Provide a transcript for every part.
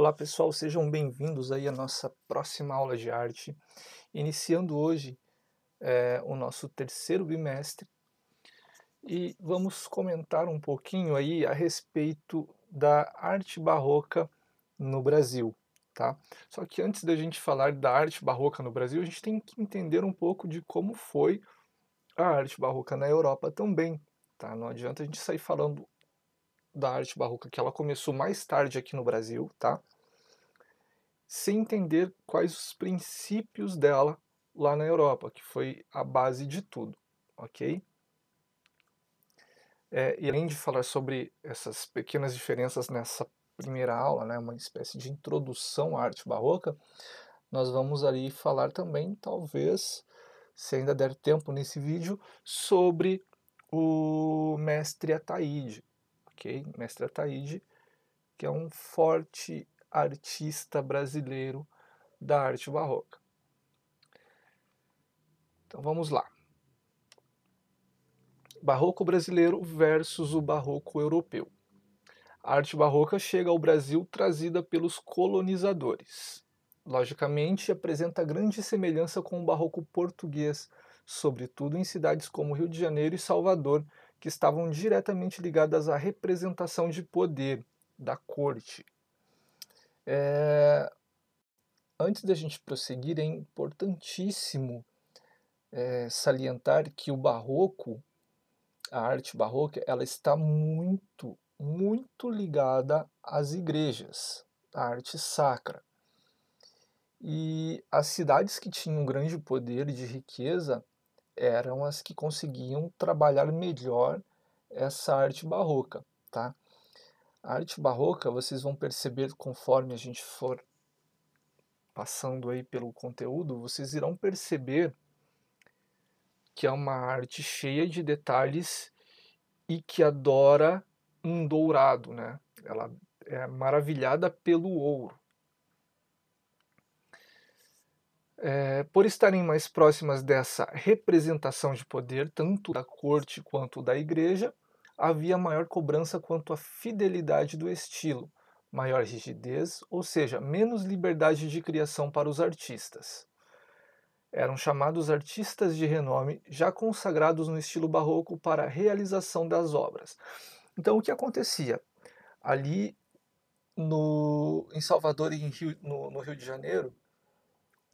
Olá pessoal, sejam bem-vindos aí à nossa próxima aula de arte, iniciando hoje o nosso terceiro bimestre e vamos comentar um pouquinho aí a respeito da arte barroca no Brasil, tá? Só que antes da gente falar da arte barroca no Brasil, a gente tem que entender um pouco de como foi a arte barroca na Europa também, tá? Não adianta a gente sair falando da arte barroca que ela começou mais tarde aqui no Brasil, tá? Sem entender quais os princípios dela lá na Europa, que foi a base de tudo, ok? E além de falar sobre essas pequenas diferenças nessa primeira aula, né, uma espécie de introdução à arte barroca, nós vamos ali falar também, talvez, se ainda der tempo nesse vídeo, sobre o mestre Ataíde, ok? Mestre Ataíde, que é um forte artista brasileiro da arte barroca. Então vamos lá. Barroco brasileiro versus o barroco europeu. A arte barroca chega ao Brasil trazida pelos colonizadores. Logicamente, apresenta grande semelhança com o barroco português, sobretudo em cidades como Rio de Janeiro e Salvador, que estavam diretamente ligadas à representação de poder da corte. Antes da gente prosseguir, é importantíssimo salientar que o barroco, a arte barroca, ela está muito ligada às igrejas, à arte sacra. E as cidades que tinham grande poder de riqueza eram as que conseguiam trabalhar melhor essa arte barroca, tá? A arte barroca, vocês vão perceber conforme a gente for passando aí pelo conteúdo, vocês irão perceber que é uma arte cheia de detalhes e que adora um dourado, né? Ela é maravilhada pelo ouro. Por estarem mais próximas dessa representação de poder, tanto da corte quanto da igreja, havia maior cobrança quanto à fidelidade do estilo, maior rigidez, ou seja, menos liberdade de criação para os artistas. Eram chamados artistas de renome, já consagrados no estilo barroco para a realização das obras. Então, o que acontecia? Ali em Salvador e no Rio de Janeiro,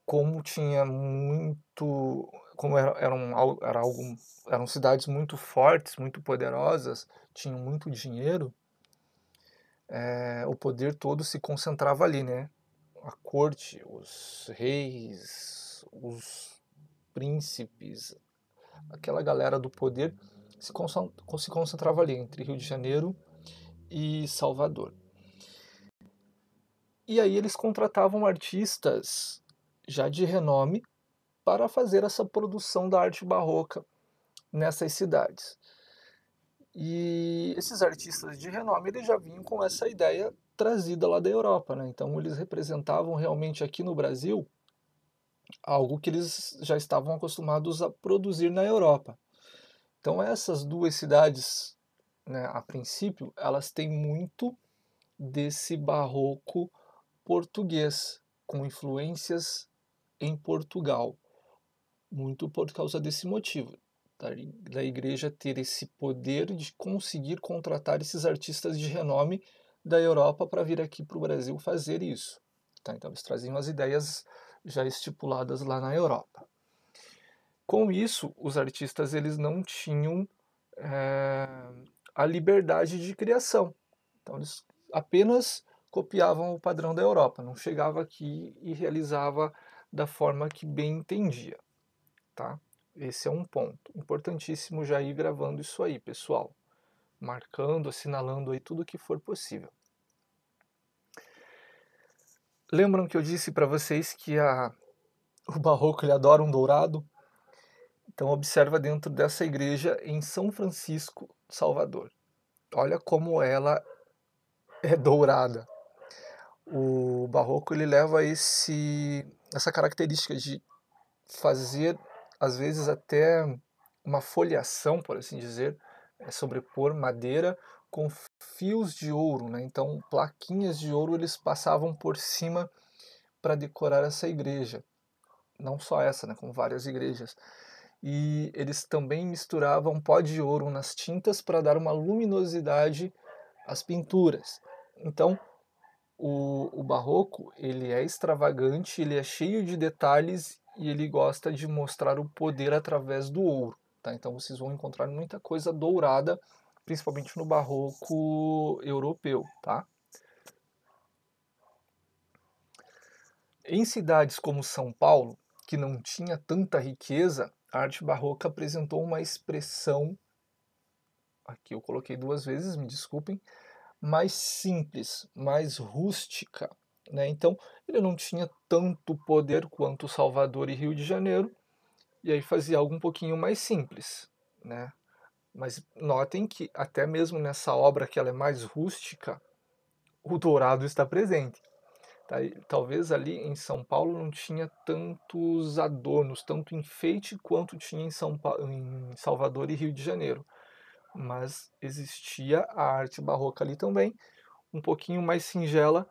como tinha muito, como eram cidades muito fortes, muito poderosas, tinham muito dinheiro, o poder todo se concentrava ali, né? A corte, os reis, os príncipes, aquela galera do poder se concentrava ali entre Rio de Janeiro e Salvador. E aí eles contratavam artistas já de renome para fazer essa produção da arte barroca nessas cidades. E esses artistas de renome eles já vinham com essa ideia trazida lá da Europa, né? Então eles representavam realmente aqui no Brasil algo que eles já estavam acostumados a produzir na Europa. Então essas duas cidades, né, a princípio, elas têm muito desse barroco português, com influências em Portugal, muito por causa desse motivo, da igreja ter esse poder de conseguir contratar esses artistas de renome da Europa para vir aqui para o Brasil fazer isso. Tá? Então eles traziam as ideias já estipuladas lá na Europa. Com isso, os artistas eles não tinham a liberdade de criação. Então eles apenas copiavam o padrão da Europa, não chegava aqui e realizava da forma que bem entendia, tá? Esse é um ponto importantíssimo, já ir gravando isso aí, pessoal, marcando, assinalando aí tudo que for possível. Lembram que eu disse para vocês que o barroco ele adora um dourado? Então observa dentro dessa igreja em São Francisco, Salvador. Olha como ela é dourada. O barroco ele leva essa característica de fazer, às vezes, até uma folheação, por assim dizer, sobrepor madeira com fios de ouro, né? Então plaquinhas de ouro eles passavam por cima para decorar essa igreja. Não só essa, né? Com várias igrejas. E eles também misturavam pó de ouro nas tintas para dar uma luminosidade às pinturas. Então, o barroco, ele é extravagante, ele é cheio de detalhes e ele gosta de mostrar o poder através do ouro, tá? Então vocês vão encontrar muita coisa dourada, principalmente no barroco europeu, tá? Em cidades como São Paulo, que não tinha tanta riqueza, a arte barroca apresentou uma expressão, aqui eu coloquei duas vezes, me desculpem, mais simples, mais rústica, né? Então, ele não tinha tanto poder quanto Salvador e Rio de Janeiro, e aí fazia algo um pouquinho mais simples, né? Mas notem que até mesmo nessa obra que ela é mais rústica, o dourado está presente. Tá? E talvez ali em São Paulo não tinha tantos adornos, tanto enfeite quanto tinha em Salvador e Rio de Janeiro. Mas existia a arte barroca ali também, um pouquinho mais singela,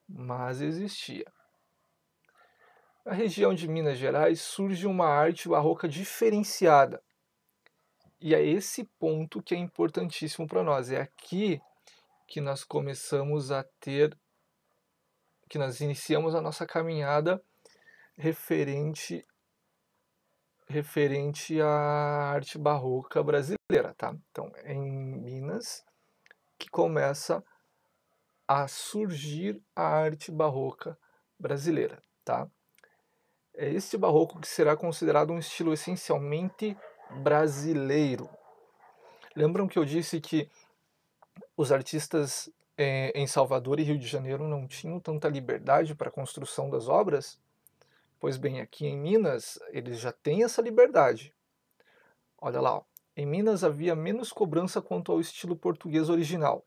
mas existia. Na região de Minas Gerais surge uma arte barroca diferenciada. E é esse ponto que é importantíssimo para nós. É aqui que nós começamos a ter, que nós iniciamos a nossa caminhada referente à arte barroca brasileira, tá? Então, é em Minas que começa a surgir a arte barroca brasileira, tá? É este barroco que será considerado um estilo essencialmente brasileiro. Lembram que eu disse que os artistas em Salvador e Rio de Janeiro não tinham tanta liberdade para a construção das obras? Pois bem, aqui em Minas eles já têm essa liberdade. Olha lá, ó. Em Minas havia menos cobrança quanto ao estilo português original.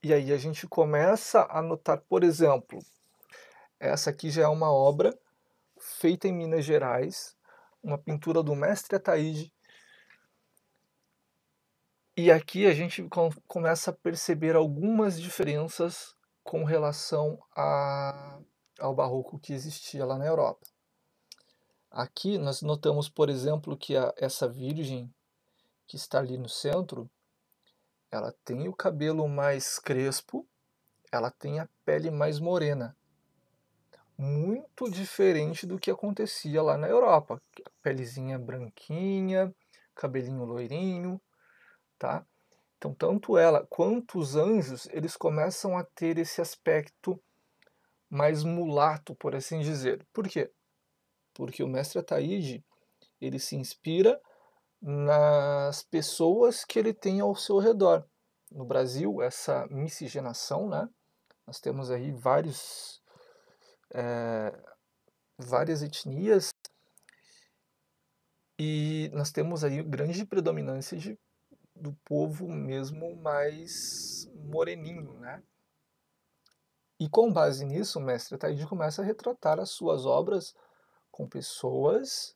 E aí a gente começa a notar, por exemplo, essa aqui já é uma obra feita em Minas Gerais, uma pintura do mestre Ataíde. E aqui a gente começa a perceber algumas diferenças com relação ao barroco que existia lá na Europa. Aqui nós notamos, por exemplo, que essa virgem que está ali no centro, ela tem o cabelo mais crespo, ela tem a pele mais morena. Muito diferente do que acontecia lá na Europa. Pelezinha branquinha, cabelinho loirinho, tá? Então, tanto ela quanto os anjos, eles começam a ter esse aspecto mais mulato, por assim dizer. Por quê? Porque o mestre Ataíde, ele se inspira nas pessoas que ele tem ao seu redor. No Brasil, essa miscigenação, né? Nós temos aí várias etnias e nós temos aí grande predominância do povo mesmo mais moreninho, né? E com base nisso, o mestre Ataíde começa a retratar as suas obras com pessoas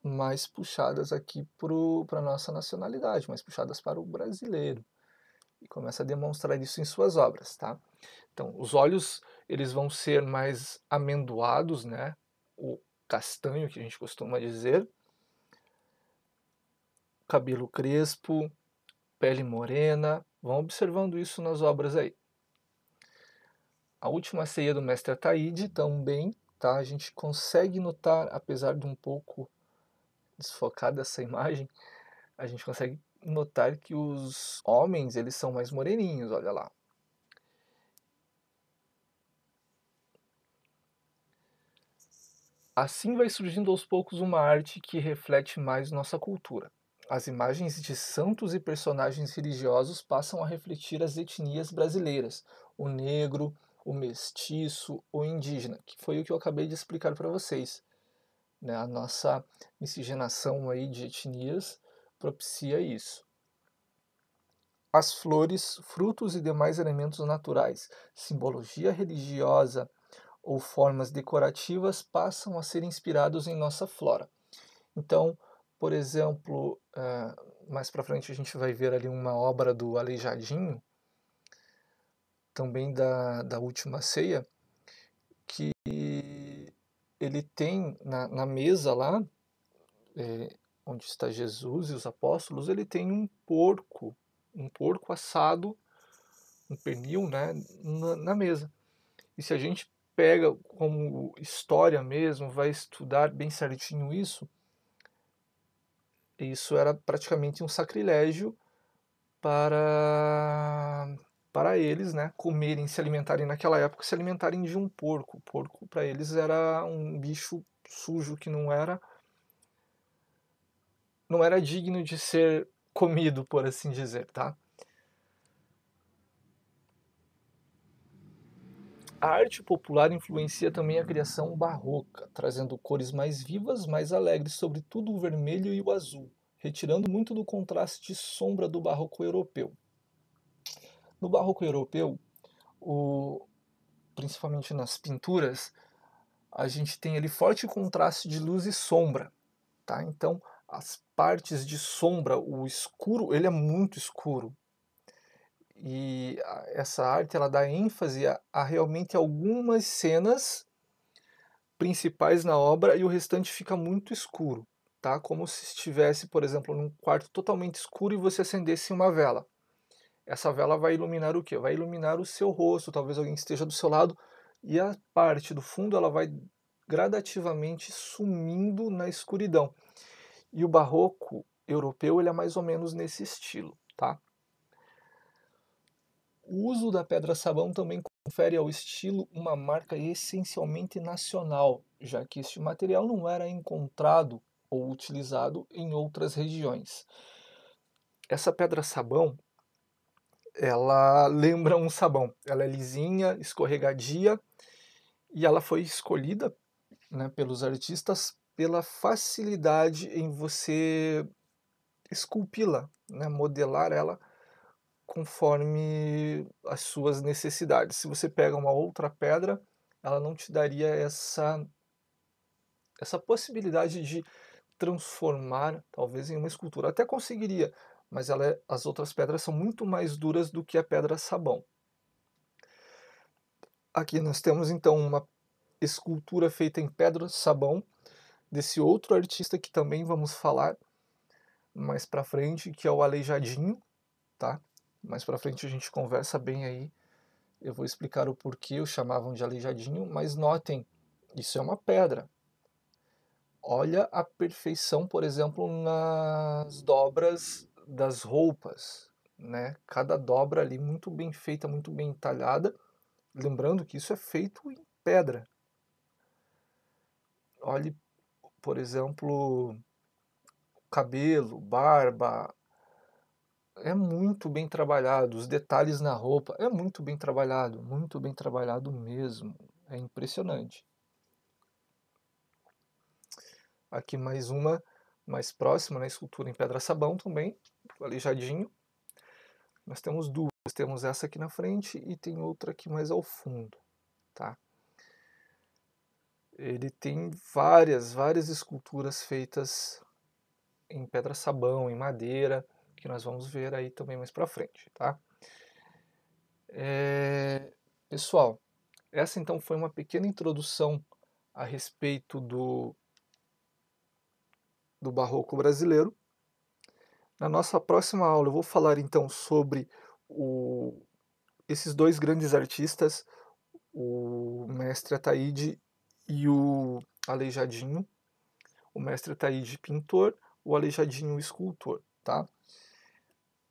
mais puxadas aqui para a nossa nacionalidade, mais puxadas para o brasileiro. E começa a demonstrar isso em suas obras, tá? Então, os olhos, eles vão ser mais amendoados, né? O castanho, que a gente costuma dizer. Cabelo crespo, pele morena. Vão observando isso nas obras aí. A última ceia do mestre Ataíde também, tá? A gente consegue notar, apesar de um pouco desfocada essa imagem, a gente consegue notar que os homens, eles são mais moreninhos, olha lá. Assim vai surgindo aos poucos uma arte que reflete mais nossa cultura. As imagens de santos e personagens religiosos passam a refletir as etnias brasileiras, o negro, o mestiço, o indígena, que foi o que eu acabei de explicar para vocês. Né? A nossa miscigenação aí de etnias propicia isso. As flores, frutos e demais elementos naturais, simbologia religiosa ou formas decorativas passam a ser inspirados em nossa flora. Então, por exemplo, mais para frente a gente vai ver ali uma obra do Aleijadinho, também da Última Ceia, que ele tem na mesa lá, onde está Jesus e os apóstolos, ele tem um porco assado, um pernil, né, na mesa. E se a gente pega como história mesmo, vai estudar bem certinho isso era praticamente um sacrilégio para para eles, né, comerem, se alimentarem naquela época, se alimentarem de um porco. O porco para eles era um bicho sujo que não era digno de ser comido, por assim dizer, tá? A arte popular influencia também a criação barroca, trazendo cores mais vivas, mais alegres, sobretudo o vermelho e o azul, retirando muito do contraste de sombra do barroco europeu. No barroco europeu, o, principalmente nas pinturas, a gente tem ali forte contraste de luz e sombra, tá? Então, as partes de sombra, o escuro, ele é muito escuro. E essa arte ela dá ênfase a realmente algumas cenas principais na obra e o restante fica muito escuro, tá? Como se estivesse, por exemplo, num quarto totalmente escuro e você acendesse uma vela. Essa vela vai iluminar o quê? Vai iluminar o seu rosto, talvez alguém esteja do seu lado, e a parte do fundo ela vai gradativamente sumindo na escuridão. E o barroco europeu ele é mais ou menos nesse estilo, tá? O uso da pedra-sabão também confere ao estilo uma marca essencialmente nacional, já que este material não era encontrado ou utilizado em outras regiões. Essa pedra-sabão, ela lembra um sabão. Ela é lisinha, escorregadia e ela foi escolhida, né, pelos artistas pela facilidade em você esculpi-la, né, modelar ela conforme as suas necessidades. Se você pega uma outra pedra, ela não te daria essa possibilidade de transformar, talvez, em uma escultura. Até conseguiria, mas as outras pedras são muito mais duras do que a pedra-sabão. Aqui nós temos então uma escultura feita em pedra-sabão desse outro artista que também vamos falar mais para frente, que é o Aleijadinho, tá? Mais para frente a gente conversa bem aí. Eu vou explicar o porquê o chamavam de Aleijadinho, mas notem, isso é uma pedra. Olha a perfeição, por exemplo, nas dobras das roupas, né? Cada dobra ali muito bem feita, muito bem entalhada. Lembrando que isso é feito em pedra. Olhe, por exemplo, cabelo, barba, é muito bem trabalhado. Os detalhes na roupa é muito bem trabalhado mesmo. É impressionante. Aqui mais uma mais próxima, né, escultura em pedra-sabão também, Aleijadinho. Nós temos duas, temos essa aqui na frente e tem outra aqui mais ao fundo, tá? Ele tem várias esculturas feitas em pedra-sabão, em madeira, que nós vamos ver aí também mais para frente, tá? Pessoal, essa então foi uma pequena introdução a respeito do barroco brasileiro. Na nossa próxima aula eu vou falar então sobre esses dois grandes artistas, o mestre Ataíde e o Aleijadinho. O mestre Ataíde pintor, o Aleijadinho escultor, tá?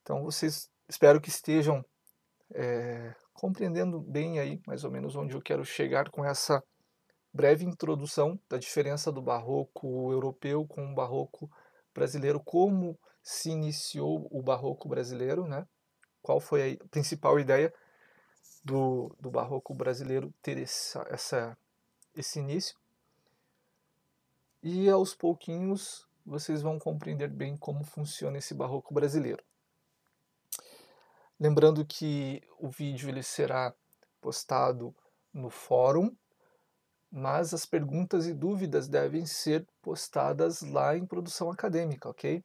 Então vocês espero que estejam compreendendo bem aí mais ou menos onde eu quero chegar com essa breve introdução da diferença do barroco europeu com o barroco brasileiro, como se iniciou o barroco brasileiro, né? Qual foi a principal ideia do barroco brasileiro ter esse início. E aos pouquinhos vocês vão compreender bem como funciona esse barroco brasileiro. Lembrando que o vídeo ele será postado no fórum, mas as perguntas e dúvidas devem ser postadas lá em produção acadêmica, ok?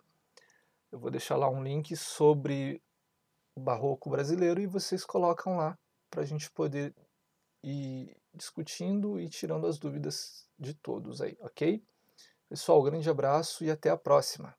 Eu vou deixar lá um link sobre o barroco brasileiro e vocês colocam lá para a gente poder ir discutindo e tirando as dúvidas de todos aí, ok? Pessoal, grande abraço e até a próxima!